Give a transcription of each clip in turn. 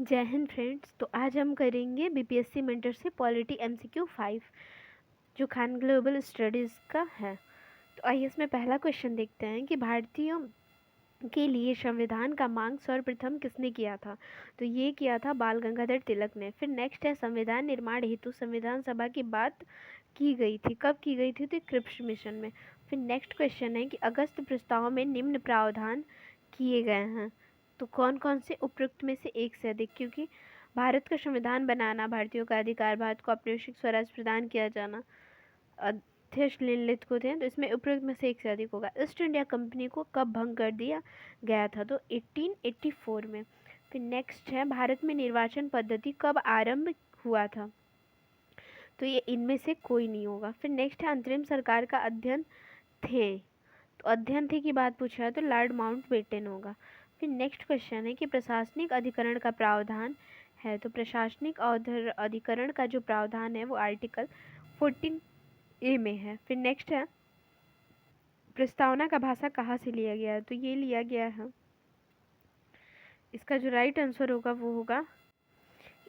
जय हिंद फ्रेंड्स। तो आज हम करेंगे बीपीएससी मेंटर से पॉलिटी एमसीक्यू 5 जो खान ग्लोबल स्टडीज़ का है। तो आइए इसमें पहला क्वेश्चन देखते हैं कि भारतीयों के लिए संविधान का मांग सर्वप्रथम किसने किया था। तो ये किया था बाल गंगाधर तिलक ने। फिर नेक्स्ट है संविधान निर्माण हेतु संविधान सभा की बात की गई थी, कब की गई थी, तो क्रिप्स मिशन में। फिर नेक्स्ट क्वेश्चन है कि अगस्त प्रस्ताव में निम्न प्रावधान किए गए हैं। तो कौन कौन से उपयुक्त में से एक से अधिक, क्योंकि भारत का संविधान बनाना भारतीयों का अधिकार, भारत को अपने स्वराज प्रदान किया जाना, अध्यक्ष निर्णित को थे, तो इसमें उपयुक्त में से एक से अधिक होगा। ईस्ट इंडिया कंपनी को कब भंग कर दिया गया था, तो 1884 में। फिर नेक्स्ट है भारत में निर्वाचन पद्धति कब आरंभ हुआ था, तो ये इनमें से कोई नहीं होगा। फिर नेक्स्ट है अंतरिम सरकार का अध्ययन थे, तो अध्ययन थे की बात पूछा है तो लॉर्ड माउंटबेटन होगा। फिर नेक्स्ट क्वेश्चन है कि प्रशासनिक अधिकरण का प्रावधान है, तो प्रशासनिक अधिकरण का जो प्रावधान है वो आर्टिकल 14A में है। फिर नेक्स्ट है प्रस्तावना का भाषा कहाँ से लिया गया है, तो ये लिया गया है, इसका जो राइट आंसर होगा वो होगा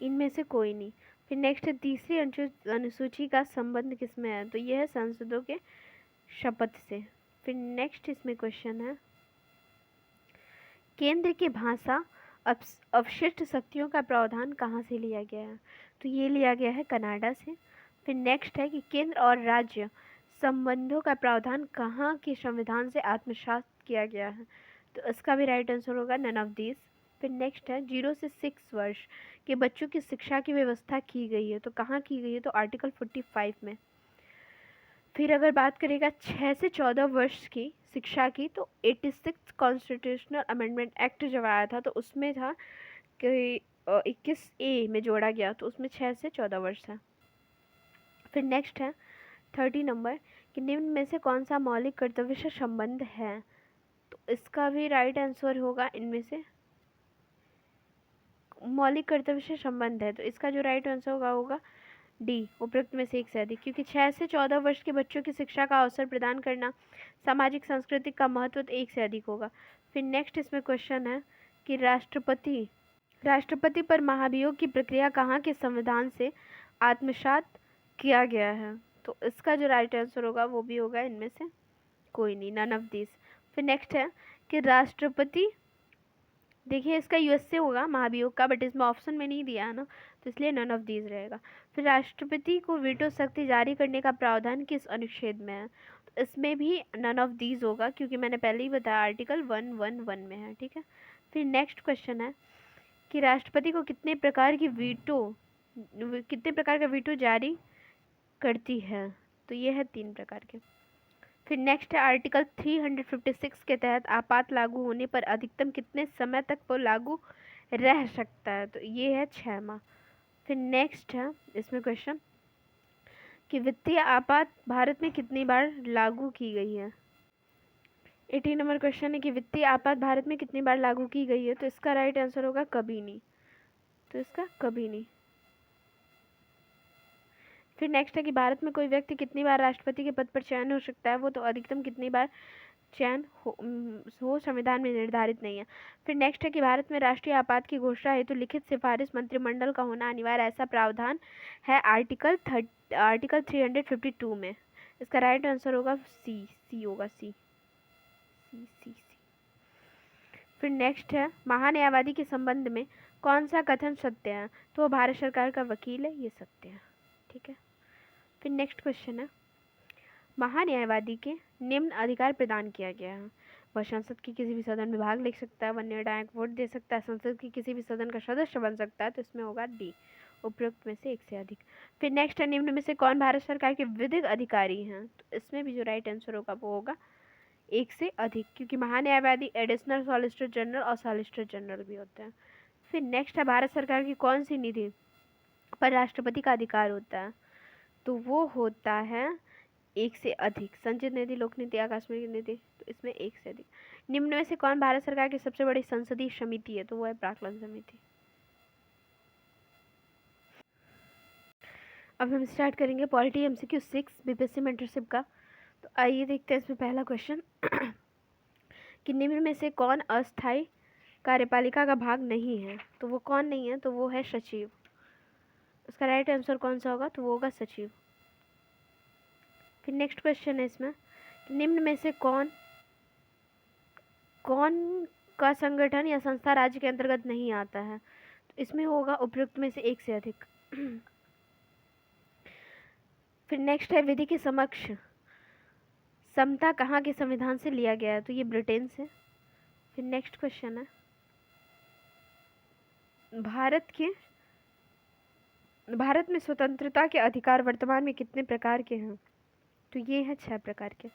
इनमें से कोई नहीं। फिर नेक्स्ट है तीसरी अनुसूची का संबंध किसमें है, तो यह है सांसदों के शपथ से। फिर नेक्स्ट इसमें क्वेश्चन है केंद्र की भाषा अवशिष्ट शक्तियों का प्रावधान कहाँ से लिया गया है, तो ये लिया गया है कनाडा से। फिर नेक्स्ट है कि केंद्र और राज्य संबंधों का प्रावधान कहाँ के संविधान से आत्मसात किया गया है, तो इसका भी राइट आंसर होगा नन ऑफ दिस। फिर नेक्स्ट है 0 से 6 वर्ष के बच्चों की शिक्षा की व्यवस्था की गई है, तो कहाँ की गई है, तो आर्टिकल 45 में। फिर अगर बात करेगा 6 से 14 वर्ष की शिक्षा की, तो 86 कॉन्स्टिट्यूशनल अमेंडमेंट एक्ट जब आया था तो उसमें था कि 21A में जोड़ा गया, तो उसमें 6 से 14 वर्ष था। फिर नेक्स्ट है 30 नंबर कि निम्न में से कौन सा मौलिक कर्तव्य से संबंध है, तो इसका भी राइट आंसर होगा इनमें से मौलिक कर्तव्य से संबंध है, तो इसका जो राइट आंसर होगा डी, उपयुक्त में से एक से अधिक, क्योंकि 6 से 14 वर्ष के बच्चों की शिक्षा का अवसर प्रदान करना सामाजिक सांस्कृतिक का महत्व तो एक से अधिक होगा। फिर नेक्स्ट इसमें क्वेश्चन है कि राष्ट्रपति पर महाभियोग की प्रक्रिया कहाँ के संविधान से आत्मसात किया गया है, तो इसका जो राइट आंसर होगा वो भी होगा इनमें से कोई नहीं, नन ऑफ दिस। फिर नेक्स्ट है कि राष्ट्रपति, देखिए इसका यूएस से होगा महाभियोग का, बट इसमें ऑप्शन में नहीं दिया है ना, तो इसलिए नन ऑफ दीज रहेगा। फिर राष्ट्रपति को वीटो शक्ति जारी करने का प्रावधान किस अनुच्छेद में है, तो इसमें भी नन ऑफ दीज होगा, क्योंकि मैंने पहले ही बताया आर्टिकल 111 में है। ठीक है। फिर नेक्स्ट क्वेश्चन है कि राष्ट्रपति को कितने प्रकार का वीटो जारी करती है, तो ये है 3 प्रकार के। फिर नेक्स्ट है आर्टिकल 356 के तहत आपात लागू होने पर अधिकतम कितने समय तक वो लागू रह सकता है, तो ये है 6 माह। फिर नेक्स्ट है इसमें क्वेश्चन कि वित्तीय आपात भारत में कितनी बार लागू की गई है। 18 नंबर क्वेश्चन है कि वित्तीय आपात भारत में कितनी बार लागू की गई है, तो इसका राइट आंसर होगा कभी नहीं, तो इसका कभी नहीं। फिर नेक्स्ट है कि भारत में कोई व्यक्ति कितनी बार राष्ट्रपति के पद पर चयन हो सकता है, वो तो अधिकतम कितनी बार चयन हो संविधान में निर्धारित नहीं है। फिर नेक्स्ट है कि भारत में राष्ट्रीय आपात की घोषणा हेतु लिखित सिफारिश मंत्रिमंडल का होना अनिवार्य, ऐसा प्रावधान है आर्टिकल 352 में। इसका राइट आंसर होगा सी होगा सी। फिर नेक्स्ट है महान्यायवादी के संबंध में कौन सा कथन सत्य है, तो वो भारत सरकार का वकील है, ये सत्य है। ठीक है। फिर नेक्स्ट क्वेश्चन है महान्यायवादी के निम्न अधिकार प्रदान किया गया है, वह संसद के किसी भी सदन में भाग ले सकता है, वह निर्णायक वोट दे सकता है, संसद के किसी भी सदन का सदस्य बन सकता है, तो इसमें होगा डी, उपयुक्त में से एक से अधिक। फिर नेक्स्ट है निम्न में से कौन भारत सरकार के विधिक अधिकारी हैं, तो इसमें भी जो राइट आंसर होगा वो होगा एक से अधिक, क्योंकि महान्यायवादी एडिशनल सॉलिसिटर जनरल और सॉलिसिटर जनरल भी होते हैं। फिर नेक्स्ट है भारत सरकार की कौन सी निधि पर राष्ट्रपति का अधिकार होता है, तो वो होता है एक से अधिक, संचित निधि, लोक नीति, आकस्मिक निधि, तो इसमें एक से अधिक। निम्न में से कौन भारत सरकार की सबसे बड़ी संसदीय समिति है, तो वो है प्राक्कलन समिति। अब हम स्टार्ट करेंगे पॉलिटी एमसीक्यू 6 बीपीएससी मेंटरशिप का। तो आइए देखते हैं इसमें पहला क्वेश्चन कि निम्न में से कौन अस्थायी कार्यपालिका का भाग नहीं है, तो वो कौन नहीं है, तो वो है सचिव। उसका राइट आंसर कौन सा होगा, तो वो होगा सचिव। फिर नेक्स्ट क्वेश्चन है इसमें, निम्न में से कौन का संगठन या संस्था राज्य के अंतर्गत नहीं आता है, तो इसमें होगा उपयुक्त में से एक से अधिक। फिर नेक्स्ट है विधि के समक्ष समता कहाँ के संविधान से लिया गया है, तो ये ब्रिटेन से। फिर नेक्स्ट क्वेश्चन है, भारत में स्वतंत्रता के अधिकार वर्तमान में कितने प्रकार के हैं, तो ये है 6 प्रकार के।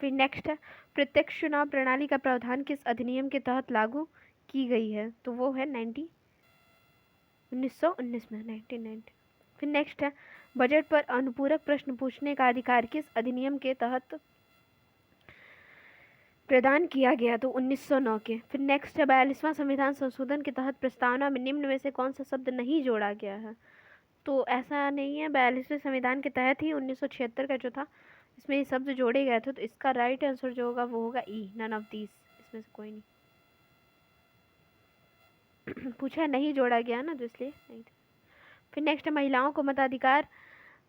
फिर नेक्स्ट है प्रत्यक्ष चुनाव प्रणाली का प्रावधान किस अधिनियम के तहत लागू की गई है, तो वो है 1919 में 1990। फिर नेक्स्ट है बजट पर अनुपूरक प्रश्न पूछने का अधिकार किस अधिनियम के तहत प्रदान किया गया, तो 1909 के। फिर नेक्स्ट है 42वां संविधान संशोधन के तहत प्रस्तावना में निम्न में से कौन सा शब्द नहीं जोड़ा गया है, तो ऐसा नहीं है, 42वें संविधान के तहत ही 1976 का जो था इसमें ये शब्द जोड़े गए थे, तो इसका राइट आंसर जो होगा वो होगा ई, नन ऑफ दीज, इसमें से कोई नहीं। पूछा नहीं जोड़ा गया ना, तो इसलिए नहीं था। फिर नेक्स्ट है महिलाओं को मताधिकार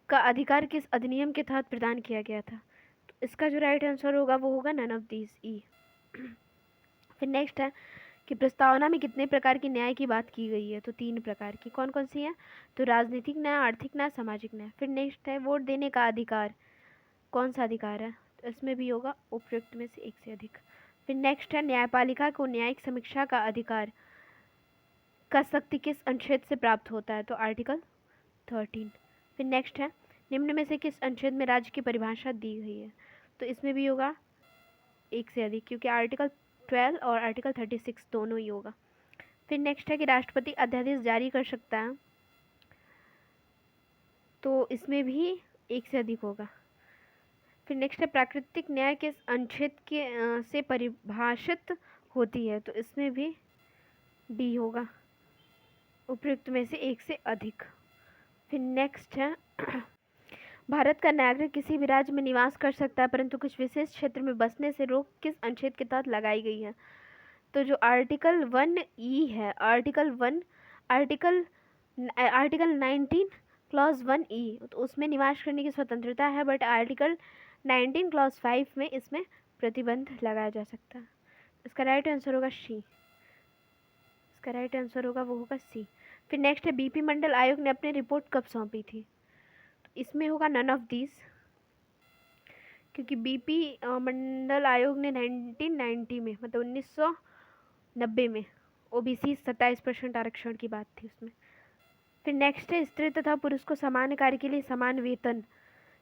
का अधिकार किस अधिनियम के तहत प्रदान किया गया था, तो इसका जो राइट आंसर होगा वो होगा नन ऑफ दीज, ई। फिर नेक्स्ट है कि प्रस्तावना में कितने प्रकार की न्याय की बात की गई है, तो 3 प्रकार की। कौन कौन सी है, तो राजनीतिक न्याय, आर्थिक न्याय, सामाजिक न्याय। फिर नेक्स्ट है वोट देने का अधिकार कौन सा अधिकार है, तो इसमें भी होगा उपयुक्त में से एक से अधिक। फिर नेक्स्ट है न्यायपालिका को न्यायिक समीक्षा का अधिकार का शक्ति किस अनुच्छेद से प्राप्त होता है, तो आर्टिकल 13। फिर नेक्स्ट है निम्न में से किस अनुच्छेद में राज्य की परिभाषा दी गई है, तो इसमें भी होगा एक से अधिक, क्योंकि आर्टिकल 12 और आर्टिकल 36 दोनों ही होगा। फिर नेक्स्ट है कि राष्ट्रपति अध्यादेश जारी कर सकता है, तो इसमें भी एक से अधिक होगा। फिर नेक्स्ट है प्राकृतिक न्याय किस अनुच्छेद के से परिभाषित होती है, तो इसमें भी डी होगा, उपयुक्त में से एक से अधिक। फिर नेक्स्ट है भारत का नागरिक किसी भी राज्य में निवास कर सकता है, परंतु कुछ विशेष क्षेत्र में बसने से रोक किस अनुच्छेद के तहत लगाई गई है, तो जो आर्टिकल 1E है, आर्टिकल 19 क्लॉज 1E, तो उसमें निवास करने की स्वतंत्रता है, बट आर्टिकल 19 क्लॉज 5 में इसमें प्रतिबंध लगाया जा सकता है। इसका राइट आंसर होगा सी, इसका राइट आंसर होगा वो होगा सी। फिर नेक्स्ट है बीपी मंडल आयोग ने अपनी रिपोर्ट कब सौंपी थी, तो इसमें होगा नन ऑफ दीज, क्योंकि बीपी मंडल आयोग ने 1990 में मतलब 1990 में ओबीसी 27% आरक्षण की बात थी उसमें। फिर नेक्स्ट है स्त्री तथा पुरुष को समान कार्य के लिए समान वेतन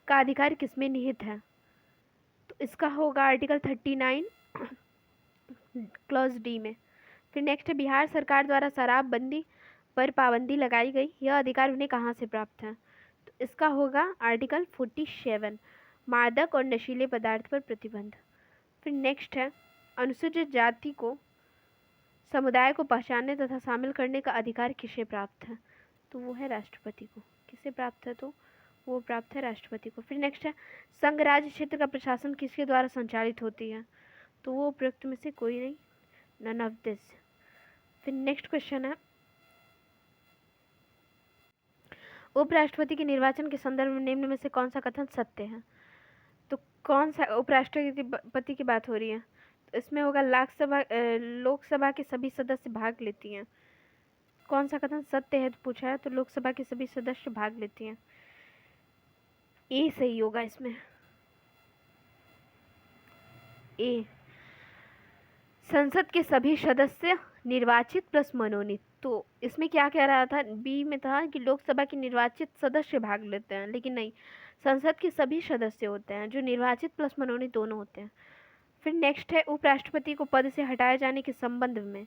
का अधिकार किसमें निहित है, तो इसका होगा आर्टिकल 39 क्लॉज डी में। फिर नेक्स्ट है बिहार सरकार द्वारा शराबबंदी पर पाबंदी लगाई गई, यह अधिकार उन्हें कहाँ से प्राप्त है, तो इसका होगा आर्टिकल 47 मादक और नशीले पदार्थ पर प्रतिबंध। फिर नेक्स्ट है अनुसूचित जाति को समुदाय को पहचानने तथा शामिल करने का अधिकार किसे प्राप्त है, तो वो है राष्ट्रपति को। किसे प्राप्त है, तो वो प्राप्त है राष्ट्रपति को। फिर नेक्स्ट है संघ राज्य क्षेत्र का प्रशासन किसके द्वारा संचालित होती है, तो वो उपयुक्त में से कोई नहीं, नन ऑफ दिस। फिर नेक्स्ट क्वेश्चन है उपराष्ट्रपति के निर्वाचन के संदर्भ में निम्न में से कौन सा कथन सत्य है, तो कौन सा उपराष्ट्रपति की बात हो रही है, तो इसमें होगा लोकसभा के सभी सदस्य भाग लेती हैं। कौन सा कथन सत्य है, तो पूछा है, तो लोकसभा के सभी सदस्य भाग लेती हैं, ए सही होगा इसमें, ए। संसद के सभी सदस्य निर्वाचित प्लस मनोनीत, तो इसमें क्या कह रहा था, बी में था कि लोकसभा के निर्वाचित सदस्य भाग लेते हैं, लेकिन नहीं, संसद के सभी सदस्य होते हैं जो निर्वाचित प्लस मनोनीत दोनों होते हैं। फिर नेक्स्ट है उपराष्ट्रपति को पद से हटाए जाने के संबंध में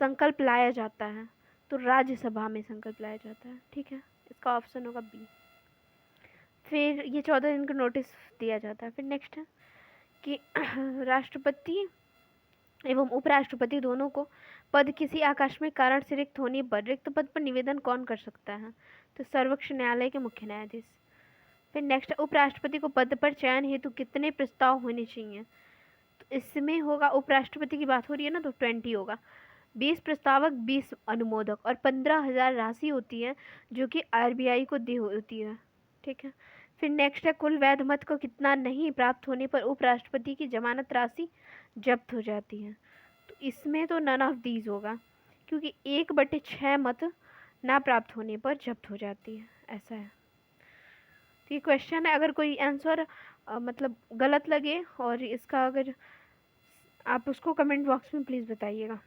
संकल्प लाया जाता है, तो राज्यसभा में संकल्प लाया जाता है, ठीक है, इसका ऑप्शन होगा बी। फिर ये 14 दिन का नोटिस दिया जाता है। फिर नेक्स्ट है कि राष्ट्रपति एवं उपराष्ट्रपति दोनों को पद किसी आकस्मिक कारण से रिक्त होने पर रिक्त पद पर निवेदन कौन कर सकता है, तो सर्वोच्च न्यायालय के मुख्य न्यायाधीश। फिर नेक्स्ट उपराष्ट्रपति को पद पर चयन हेतु कितने प्रस्ताव होने चाहिए, तो इसमें होगा उपराष्ट्रपति की बात हो रही है ना, तो 20 होगा, 20 प्रस्तावक, 20 अनुमोदक और 15,000 राशि होती है जो कि RBI को दी होती है। ठीक है। फिर नेक्स्ट है, कुल वैध मत को कितना नहीं प्राप्त होने पर उपराष्ट्रपति की जमानत राशि जब्त हो जाती है। तो इसमें तो नन ऑफ दीज होगा, क्योंकि 1/6 मत ना प्राप्त होने पर जब्त हो जाती है, ऐसा है। तो ये क्वेश्चन है, अगर कोई आंसर मतलब गलत लगे और इसका अगर आप उसको कमेंट बॉक्स में प्लीज़ बताइएगा।